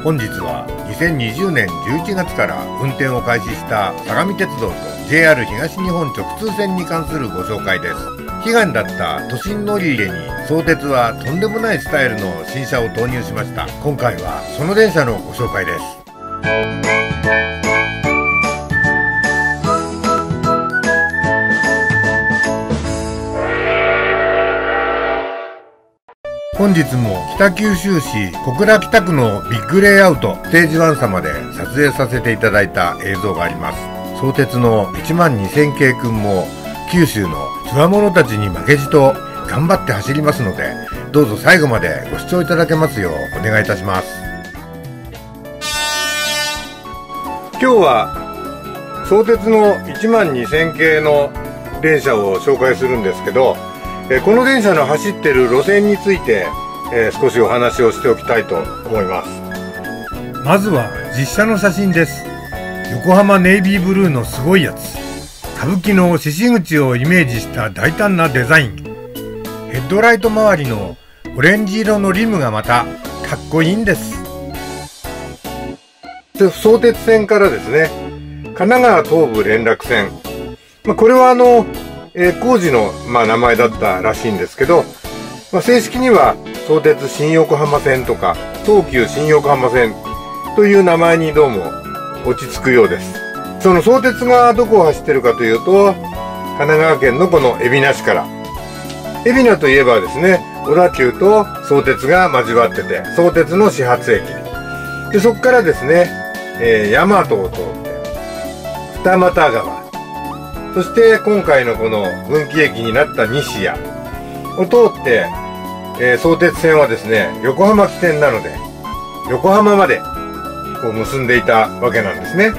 本日は2020年11月から運転を開始した相模鉄道と JR 東日本直通線に関するご紹介です。悲願だった都心乗り入れに相鉄はとんでもないスタイルの新車を投入しました。今回はその電車のご紹介です。本日も北九州市小倉北区のビッグレイアウトステージ1様で撮影させていただいた映像があります。相鉄の12000系くんも九州のつわものたちに負けじと頑張って走りますので、どうぞ最後までご視聴いただけますようお願いいたします。今日は相鉄の12000系の電車を紹介するんですけど、この電車の走ってる路線について、少しお話をしておきたいと思います。まずは実車の写真です。横浜ネイビーブルーのすごいやつ。歌舞伎の獅子口をイメージした大胆なデザイン。ヘッドライト周りのオレンジ色のリムがまたかっこいいんです。相鉄線からですね、神奈川東部連絡線。これは工事の、名前だったらしいんですけど、正式には相鉄新横浜線とか東急新横浜線という名前にどうも落ち着くようです。その相鉄がどこを走ってるかというと、神奈川県のこの海老名市から。海老名といえばですね、小田急と相鉄が交わってて、相鉄の始発駅。で、そこからですね、大和を通って、二俣川。そして今回のこの分岐駅になった西谷を通って、相鉄線はですね、横浜起点なので、横浜までこう結んでいたわけなんですね。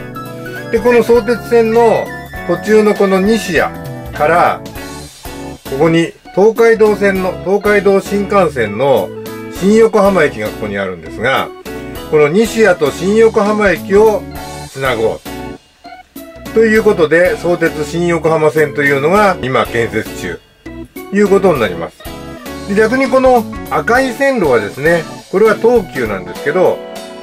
で、この相鉄線の途中のこの西谷から、ここに東海道新幹線の新横浜駅がここにあるんですが、この西谷と新横浜駅をつなごう。ということで、相鉄新横浜線というのが今建設中ということになります。で、逆にこの赤い線路はですね、これは東急なんですけど、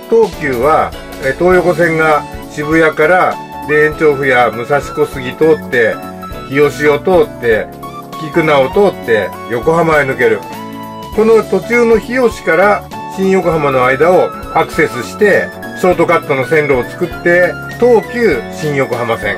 東急は東横線が渋谷から田園調布や武蔵小杉通って、日吉を通って、菊名を通って横浜へ抜ける。この途中の日吉から新横浜の間をアクセスして、ショートカットの線路を作って、東急新横浜線。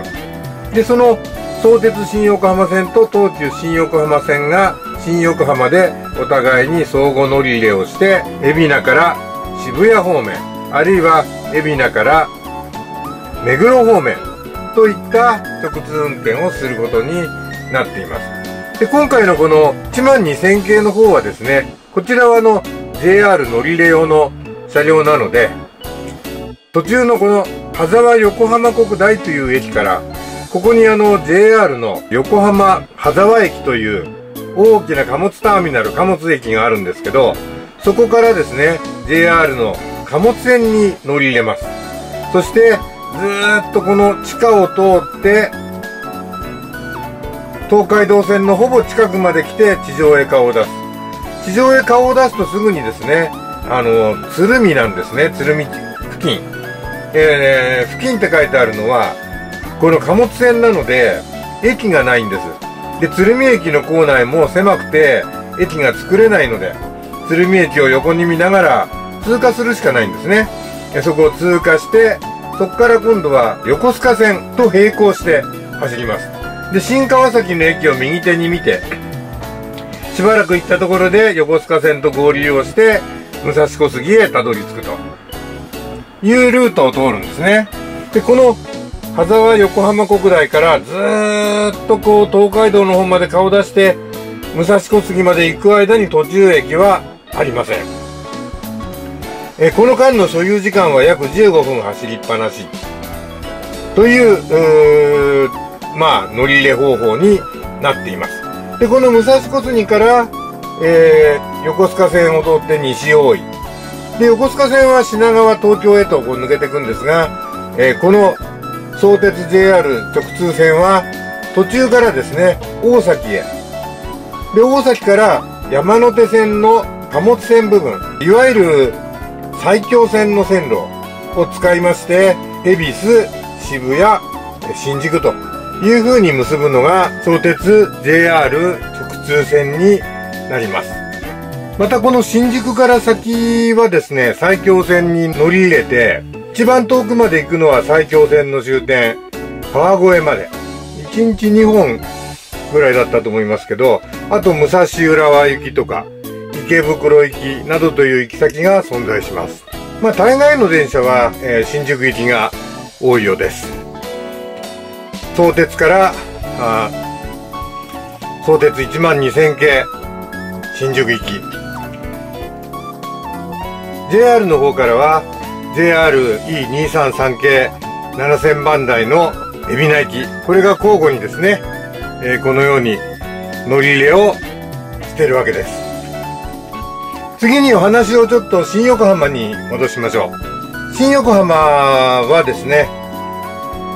で、その相鉄新横浜線と東急新横浜線が新横浜でお互いに相互乗り入れをして、海老名から渋谷方面、あるいは海老名から目黒方面といった直通運転をすることになっています。で、今回のこの12000系の方はですね、こちらはJR 乗り入れ用の車両なので、途中のこの羽沢横浜国大という駅から、ここにJR の横浜羽沢駅という大きな貨物ターミナル、貨物駅があるんですけど、そこからですね、JR の貨物線に乗り入れます。そして、ずーっとこの地下を通って、東海道線のほぼ近くまで来て地上へ顔を出す。地上へ顔を出すとすぐにですね、鶴見なんですね、鶴見付近。付近って書いてあるのは、この貨物線なので、駅がないんです。で、鶴見駅の構内も狭くて、駅が作れないので、鶴見駅を横に見ながら通過するしかないんですね。そこを通過して、そこから今度は横須賀線と並行して走ります。で、新川崎の駅を右手に見て、しばらく行ったところで横須賀線と合流をして、武蔵小杉へたどり着くというルートを通るんですね。で、この羽沢横浜国大からずーっとこう東海道の方まで顔出して、武蔵小杉まで行く間に途中駅はありません。この間の所有時間は約15分走りっぱなしという、乗り入れ方法になっています。で、この武蔵小杉から、横須賀線を通って西大井。で、横須賀線は品川、東京へとこう抜けていくんですが、この相鉄 JR 直通線は途中からですね、大崎へ。で、大崎から山手線の貨物線部分、いわゆる埼京線の線路を使いまして、恵比寿、渋谷、新宿という風に結ぶのが相鉄 JR 直通線になります。またこの新宿から先はですね、埼京線に乗り入れて、一番遠くまで行くのは埼京線の終点、川越まで。1日2本ぐらいだったと思いますけど、あと武蔵浦和行きとか、池袋行きなどという行き先が存在します。まあ大概の電車は、新宿行きが多いようです。相鉄から相鉄12000系新宿行き、 JR の方からは JRE233 系7000番台の海老名行き、これが交互にですね、このように乗り入れをしているわけです。次にお話をちょっと新横浜に戻しましょう。新横浜はですね、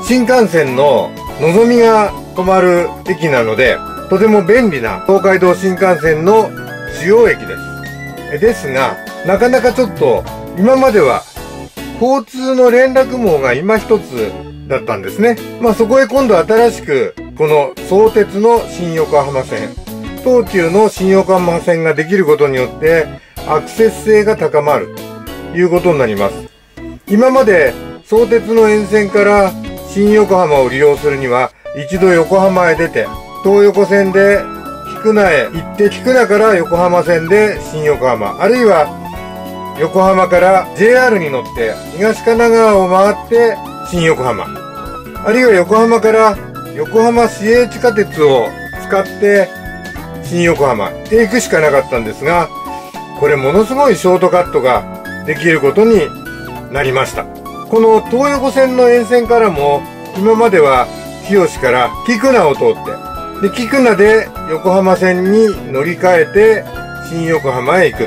新幹線ののぞみが止まる駅なので、とても便利な東海道新幹線の主要駅です。ですが、なかなかちょっと今までは交通の連絡網が今一つだったんですね。まあそこへ今度新しくこの相鉄の新横浜線、東急の新横浜線ができることによってアクセス性が高まるということになります。今まで相鉄の沿線から新横浜を利用するには一度横浜へ出て、東横線で菊名へ行って、菊名から横浜線で新横浜、あるいは横浜から JR に乗って東神奈川を回って新横浜、あるいは横浜から横浜市営地下鉄を使って新横浜へ行くしかなかったんですが、これものすごいショートカットができることになりました。この東横線の沿線からも今までは日吉から菊名を通って、で菊名で横浜線に乗り換えて新横浜へ行くっ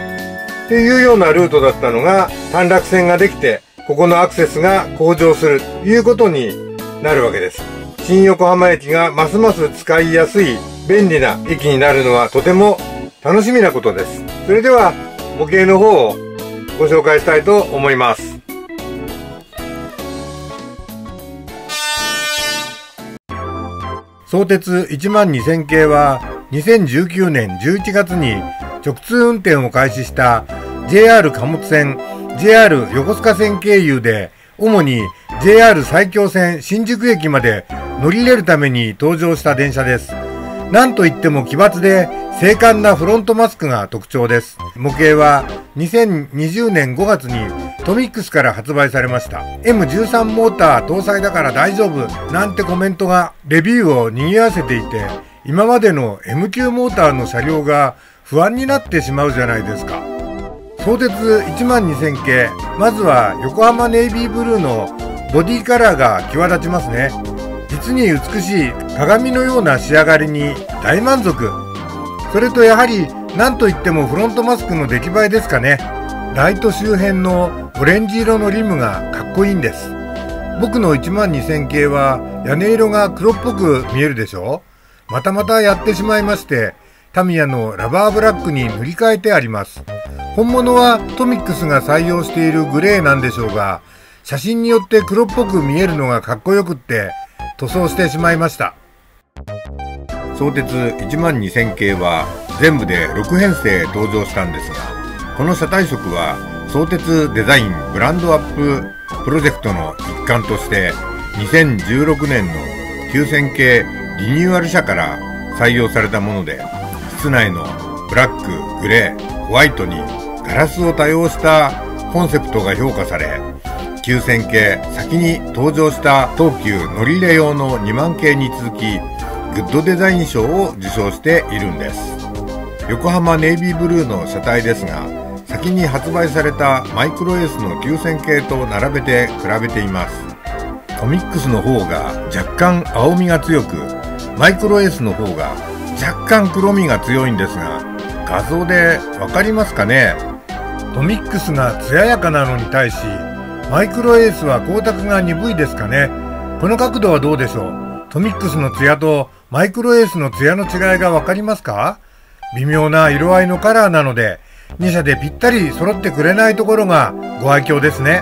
ていうようなルートだったのが、短絡線ができてここのアクセスが向上するということになるわけです。新横浜駅がますます使いやすい便利な駅になるのはとても楽しみなことです。それでは模型の方をご紹介したいと思います。相鉄12000系は2019年11月に直通運転を開始した JR 貨物線、JR 横須賀線経由で主に JR 埼京線新宿駅まで乗り入れるために登場した電車です。なんといっても奇抜で精悍なフロントマスクが特徴です。模型は2020年5月にトミックスから発売されました。M13 モーター搭載だから大丈夫なんてコメントがレビューを賑わせていて、今までの M 級モーターの車両が不安になってしまうじゃないですか。相鉄12000系、まずは横浜ネイビーブルーのボディカラーが際立ちますね。実に美しい鏡のような仕上がりに大満足。それとやはり何といってもフロントマスクの出来栄えですかね。ライト周辺のオレンジ色のリムがかっこいいんです。僕の12000系は屋根色が黒っぽく見えるでしょ。またやってしまいまして、タミヤのラバーブラックに塗り替えてあります。本物はトミックスが採用しているグレーなんでしょうが、写真によって黒っぽく見えるのがかっこよくって塗装してしまいました。相鉄12000系は全部で6編成登場したんですが、この車体色は相鉄デザインブランドアッププロジェクトの一環として2016年の9000系リニューアル車から採用されたもので、室内のブラック、グレー、ホワイトにガラスを多用したコンセプトが評価され、9000系先に登場した東急乗り入れ用の2万系に続きグッドデザイン賞を受賞しているんです。横浜ネイビーブルーの車体ですが、先に発売されたマイクロエースの9000系と並べて比べています。コミックスの方が若干青みが強く、マイクロエースの方が若干黒みが強いんですが、画像でわかりますかね。トミックスが艶やかなのに対し、マイクロエースは光沢が鈍いですかね。この角度はどうでしょう。トミックスの艶とマイクロエースの艶の違いがわかりますか？微妙な色合いのカラーなので、2社でぴったり揃ってくれないところがご愛嬌ですね。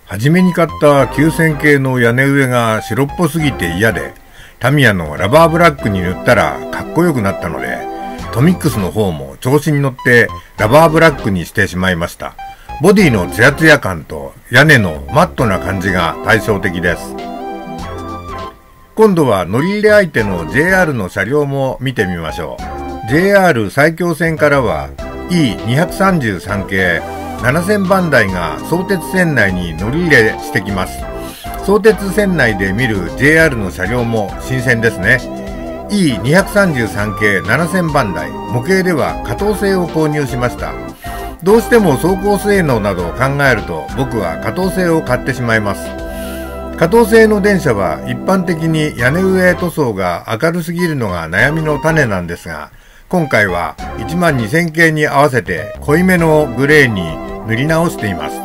初めに買った9000系の屋根上が白っぽすぎて嫌で、タミヤのラバーブラックに塗ったらかっこよくなったので、トミックスの方も調子に乗ってラバーブラックにしてしまいました。ボディのツヤツヤ感と屋根のマットな感じが対照的です。今度は乗り入れ相手の JR の車両も見てみましょう。JR 埼京線からは E233 系7000番台が相鉄線内に乗り入れしてきます。相鉄線内で見る JR の車両も新鮮ですね。E233 系7000番台、模型では可動性を購入しました。どうしても走行性能などを考えると僕は可動性を買ってしまいます。可動性の電車は一般的に屋根上塗装が明るすぎるのが悩みの種なんですが、今回は12000系に合わせて濃いめのグレーに塗り直しています。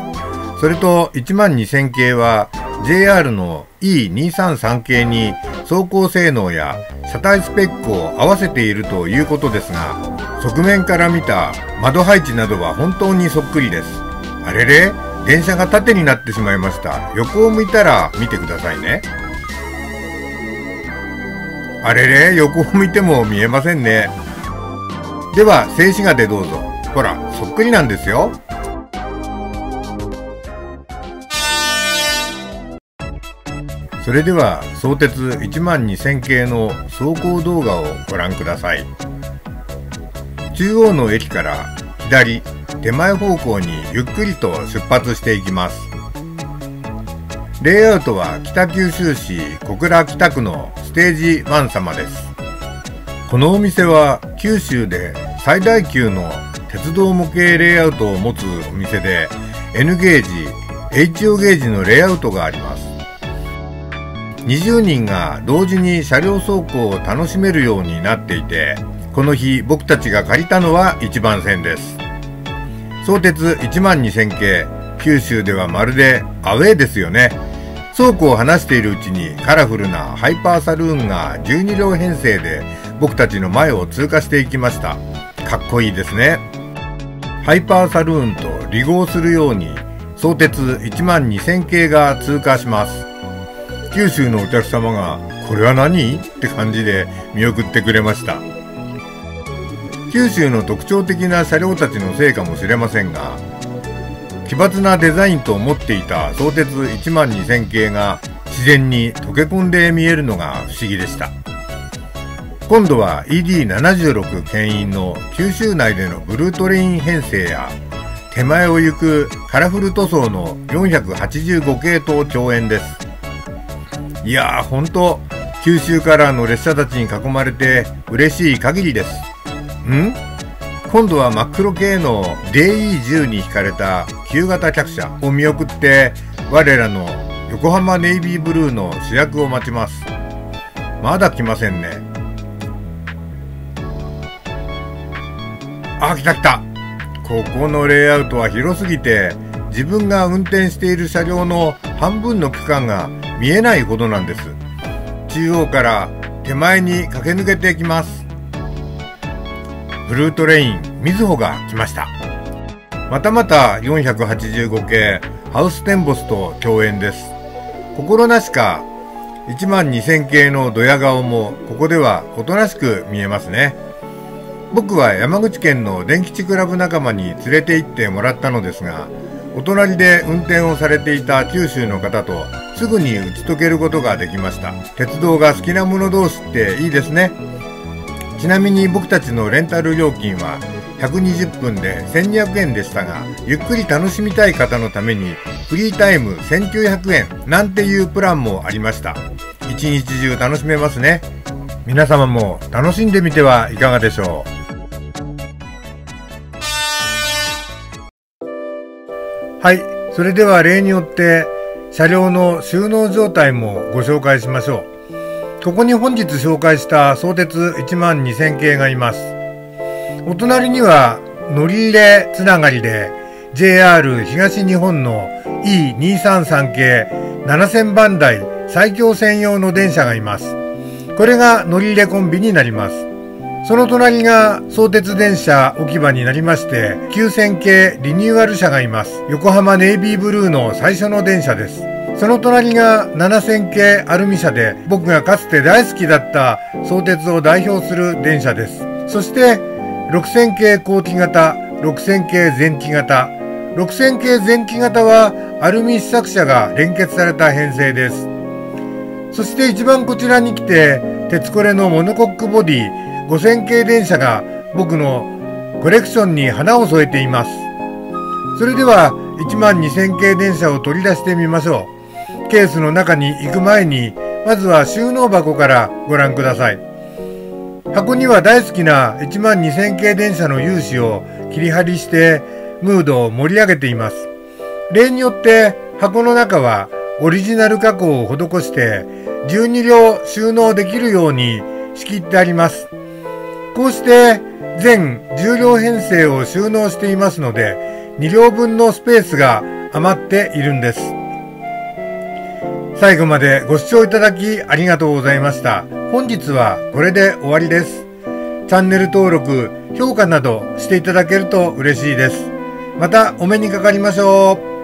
それと12000系は JR の E233 系に走行性能や車体スペックを合わせているということですが、側面から見た窓配置などは本当にそっくりです。あれれ、電車が縦になってしまいました。横を向いたら見てくださいね。あれれ、横を向いても見えませんね。では静止画でどうぞ。ほら、そっくりなんですよ。それでは相鉄12000系の走行動画をご覧ください。中央の駅から左手前方向にゆっくりと出発していきます。レイアウトは北九州市小倉北区のステージ1様です。このお店は九州で最大級の鉄道模型レイアウトを持つお店で N ゲージ、HO ゲージのレイアウトがあります。20人が同時に車両走行を楽しめるようになっていて、この日僕たちが借りたのは1番線です。相鉄12000系、九州ではまるでアウェーですよね。倉庫を離しているうちにカラフルなハイパーサルーンが12両編成で僕たちの前を通過していきました。かっこいいですね。ハイパーサルーンと離合するように相鉄12000系が通過します。九州のお客様がこれは何？って感じで見送ってくれました。九州の特徴的な車両たちのせいかもしれませんが、奇抜なデザインと思っていた相鉄12000系が自然に溶け込んで見えるのが不思議でした。今度は ED76 牽引の九州内でのブルートレイン編成や手前を行くカラフル塗装の485系と共演です。いやー、ほんと九州からの列車たちに囲まれて嬉しい限りです。今度は真っ黒系の DE10 に引かれた旧型客車を見送って我らの横浜ネイビーブルーの主役を待ちます。まだ来ませんね。あ、来た来た。ここのレイアウトは広すぎて自分が運転している車両の半分の区間が見えないほどなんです。中央から手前に駆け抜けていきます。ブルートレインみずほが来ました。またまた485系ハウステンボスと共演です。心なしか12000系のドヤ顔もここではおとなしく見えますね。僕は山口県の電吉クラブ仲間に連れて行ってもらったのですが、お隣で運転をされていた九州の方とすぐに打ち解けることができました。鉄道が好きな者同士っていいですね。ちなみに僕たちのレンタル料金は120分で1200円でしたが、ゆっくり楽しみたい方のためにフリータイム1900円なんていうプランもありました。一日中楽しめますね。皆様も楽しんでみてはいかがでしょう。はい、それでは例によって車両の収納状態もご紹介しましょう。ここに本日紹介した相鉄12000系がいます。お隣には乗り入れつながりで JR 東日本の E233 系7000番台埼京専用の電車がいます。これが乗り入れコンビになります。その隣が相鉄電車置き場になりまして、9000系リニューアル車がいます。横浜ネイビーブルーの最初の電車です。その隣が7000系アルミ車で、僕がかつて大好きだった相鉄を代表する電車です。そして6000系後期型、6000系前期型、6000系前期型はアルミ試作車が連結された編成です。そして一番こちらに来て、鉄コレのモノコックボディ5000系電車が僕のコレクションに花を添えています。それでは12000系電車を取り出してみましょう。ケースの中に行く前に、まずは収納箱からご覧ください。箱には大好きな12000系電車の有志を切り貼りしてムードを盛り上げています。例によって箱の中はオリジナル加工を施して12両収納できるように仕切ってあります。こうして全10両編成を収納していますので2両分のスペースが余っているんです。最後までご視聴いただきありがとうございました。本日はこれで終わりです。チャンネル登録、評価などしていただけると嬉しいです。またお目にかかりましょう。